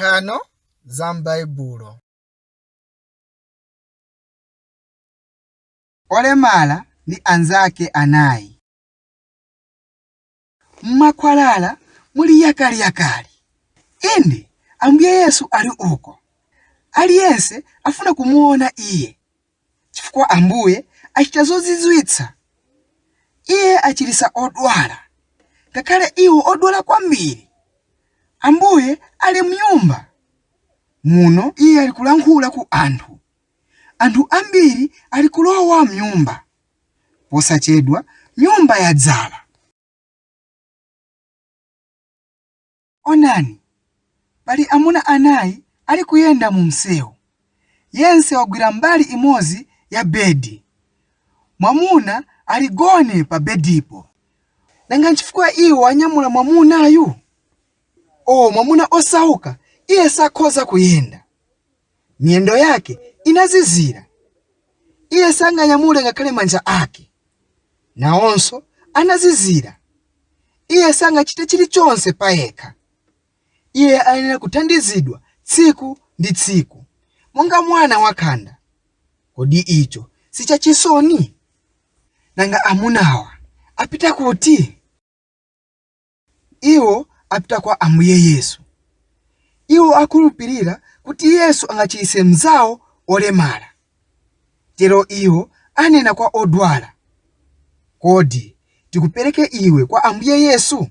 Nthano za m'Baibulo. Olemala ndi anzake anai. Mmakwalala muli yakali. Inde Ambuye Yesu ali uko. Aliyense afuna kumuona iye. Chifukwa Ambuye achita zozizwitsa. Iye achirisa odwala. Ngakhale iwo odwala kwambiri. Ambuye ali mnyumba. Muno iye ali kulankhula ku anthu. Anthu ambiri ali kulowa mnyumba. Posachedwa nyumba yadzala. Onani, pali amuna anai ali kuyenda mu msewu. Yense wagwira mbali imodzi ya bedi. Mwamuna ali gone pa bedipo. Nanga nchifukwa iwo anyamula mwamunayu? Mwamuna osauka iye sakhoza kuyenda. Miyendo yake inazizira. Iye sanganyamule ngakhale manja ake. Nawonso anazizira. Iye sangachite chilichonse payekha. Iye ayenera kuthandizidwa tsiku ndi tsiku, monga mwana wakhanda. Kodi icho sichachisoni? Nanga amunawa apita kuti? Iwo apita kwa Ambuye Yesu. Iwo akhulupirira kuti Yesu angachise mzawo olemala. Tero iwo anena kwa odwala, kodi tikupereke iwe kwa Ambuye Yesu?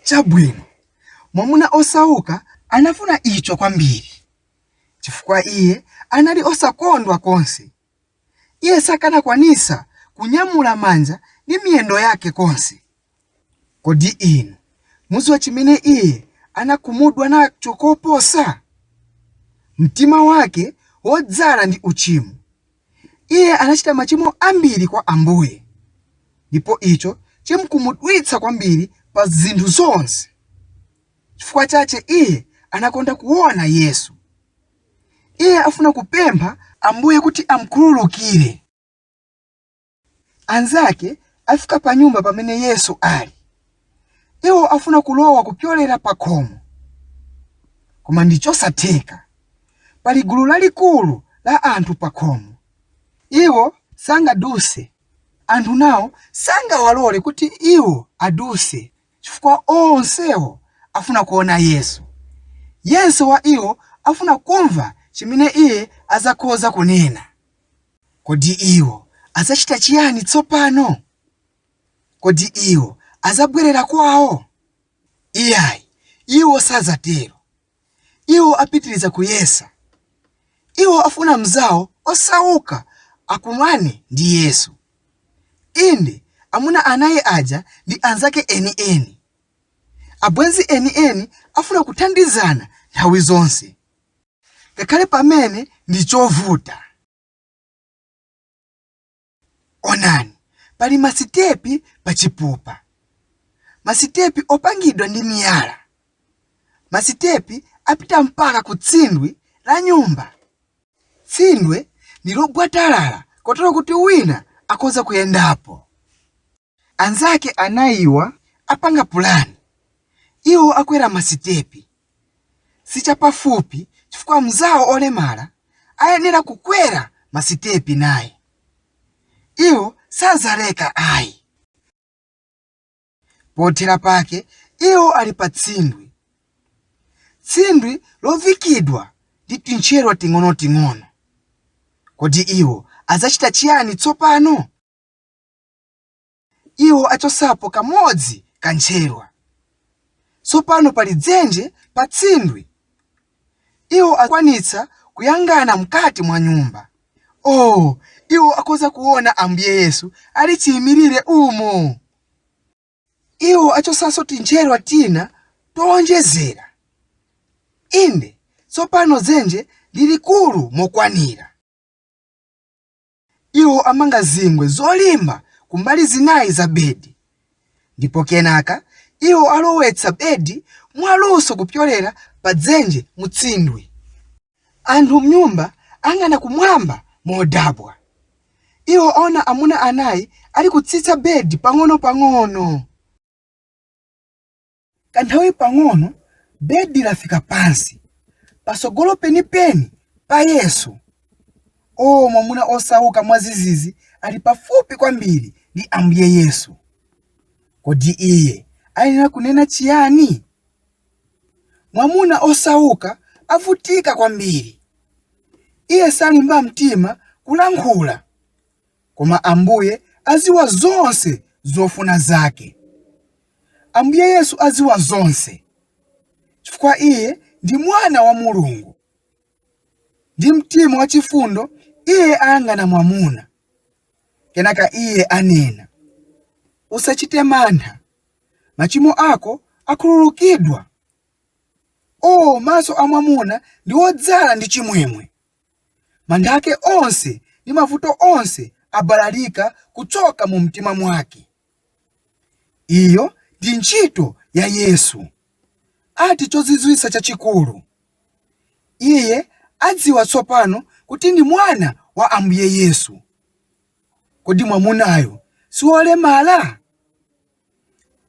Chabwino, mwamuna osauka anafuna icho kwambiri. Chifukwa iye anali osakondwa konse. Iye sakanakwanisa kunyamula manja ndi miyendo yake konse. Kodi inu mudziwa chimene iye anakhumudwa nacho koposa? Mtima wake wodzala ndi uchimo. Iye anachita machimo ambiri kwa Ambuye. Ndipo icho chimkhumudwitsa kwambiri pa zinthu zonse. Chifukwa chache iye anakonda kuona Yesu. Iye afuna kupempha Ambuye kuti amkhululukire. Anzake afika pa nyumba pamene Yesu ali. Iwo afuna kulowa kupyolera pa khomo. Koma ndichosatheka. Pali gulu lalikulu la anthu pa khomo. Iwo sangaduse. Anthu nawo sangawalole kuti iwo aduse. Chifukwa onsewo afuna kuona Yesu. Yense wa iwo afuna kumva chimene iye azakhoza kunena. Kodi iwo azachita chiyani tsopano? Kodi iwo azabwerera kwawo? Iyayi, iwo sazatero. Iwo apitiriza kuyesa. Iwo afuna mzawo osauka akumane ndi Yesu. Inde amuna anai aja ndi anzake eni. Abwenzi eni afuna kuthandizana nthawi zonse. Ngakhale pamene ndi chovuta. Onani, pali masitepi pa chipupa. Masitepi opangidwa ndi miyala. Masitepi apita mpaka ku tsindwi la nyumba. Tsindwe ndi lobwatalala kotero kuti wina akhoza kuyendapo. Anzake anaiwa apanga pulani. Iwo akwera masitepi. Sichapafupi chifukwa mzawo olemala ayenera kukwera masitepi naye. Iwo sazaleka ayi. Pothera pake iwo ali pa tsindwi. Tsindwi lovikidwa ndi tintcherwa ting'onoting'ono. Kodi iwo azachita chiyani tsopano? Iwo achosapo kamodzi kantcherwa. Tsopano pali dzenje pa tsindwi. Iwo akwanitsa kuyangana mkati mwa nyumba. Iwo akhoza kuona Ambuye Yesu ali chiyimirire umo. Iwo achosanso tintcherwa tina towonjezera. Inde tsopano dzenje lilikulu mokwanira. Iwo amanga zingwe zolimba kumbali zinayi za bedi. Ndipo kenaka iwo alowetsa bedi mwaluso kupyolera pa dzenje mutsindwi. Anthu mnyumba ang'ana kumwamba modabwa. Iwo ona amuna anai ali kutsitsa bedi pang'ono. Kanthawi pang'ono bedi lafika pansi pasogolo penipeni pa Yesu. Mwamuna osauka mwazizizi ali pafupi kwambiri ndi Ambuye Yesu. Kodi iye ayenera kunena chiyani? Mwamuna osauka avutika kwambiri. Iye salimba mtima kulankhula, koma Ambuye aziwa zonse zofuna zake. Ambuye Yesu aziwa zonse, chifukwa iye ndi mwana wa Mulungu. Ndi mtima wachifundo iye ayang'ana mwamuna. Kenaka iye anena, usachite mantha, machimo ako akhululukidwa. Maso a mwamuna ndi odzala ndi chimwemwe. Mantha ake onse ndi mavuto onse abalalika kuchoka mu mtima mwake. Iyo ndi ntchito ya Yesu. Ati chozizwitsa chachikulu, iye adziwa tsopano kuti ndi mwana wa Ambuye Yesu. Kodi mwamunayo si Olemala?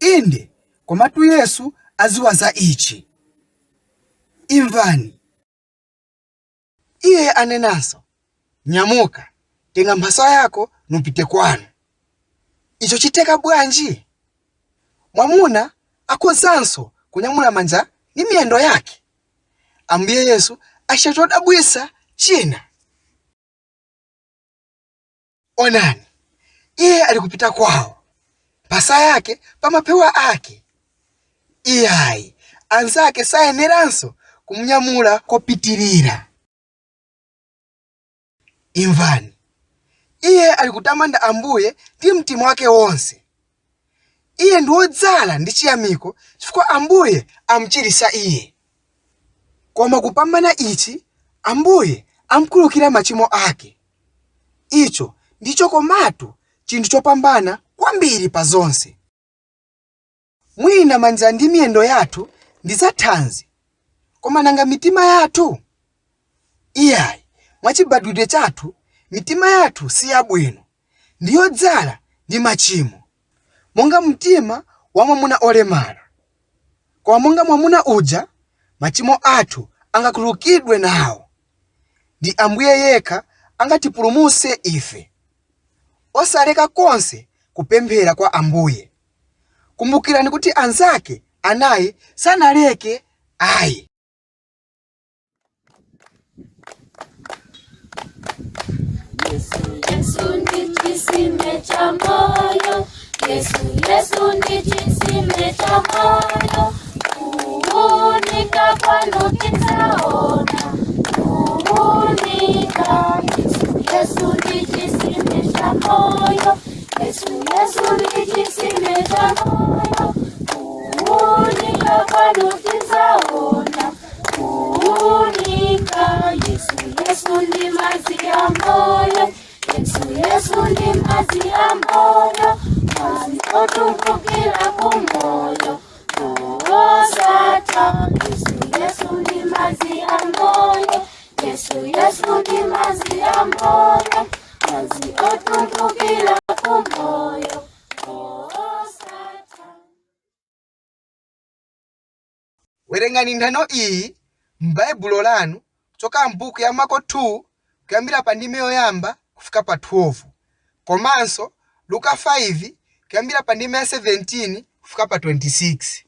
Inde, komatu Yesu aziwa za ichi. Imvani. Iye anenanso, nyamuka, tenga mphasa yako nupite kwanu. Icho chiteka bwanji? Mwamuna akhozanso kunyamula manja ndi miyendo yake. Ambuye Yesu achachodabwisa china. Onani, iye ali kupita kwawo, mphasa yake pa mapewa ake. Iyayi, anzake sayeneranso kumnyamula kopitirira. Imvani, iye ali kutamanda Ambuye ndi mtima wake wonse. Iye ndi wodzala ndi chiyamiko chifukwa Ambuye amchiritsa iye. Koma kupambana ichi, Ambuye amkhululukira machimo ake. Icho ndicho komatu chinthu chopambana kwambiri pa zonse. Mwina manja ndi miyendo yathu ndi zathanzi, koma nanga mitima yathu? Iyayi, mwachibadwidwe chathu, mitima yathu si yabwino, ndi yodzala ndi machimo. Monga mtima wa mwamuna Olemala. Koma monga mwamuna uja, machimo athu angakhululukidwe nawo. Ndi Ambuye yekha angatipulumutse ife. Osaleka konse kupemphera kwa Ambuye. Kumbukirani kuti anzake anai sanaleke ayi. Yesu ndi chisime cha moyo. Yesu ndi chisime cha moyo. Kuunika kwanu tidzaona. Kuunika. Yesu ndi chisime cha moyo. Yesu ndi chisime cha moyo. Kuunika kwanu tidzaona. Kuunika. Yesu ndi madzi ya moyo. Yesu ndi madzi ya moyo. Madzi otumbukira kumoyo osatha. Yesu ndi madzi ya moyo. Yesu ndi madzi ya moyo. Madzi otumbukira kumoyo osatha. Werengani nthano iyi m'Baibulo lanu kuchoka m'buku ya Marko 2 kuyambira pa ndime yoyamba kufika pa 12, komanso Luka 5 kuyambira pa ndime ya 17 kufika pa 26.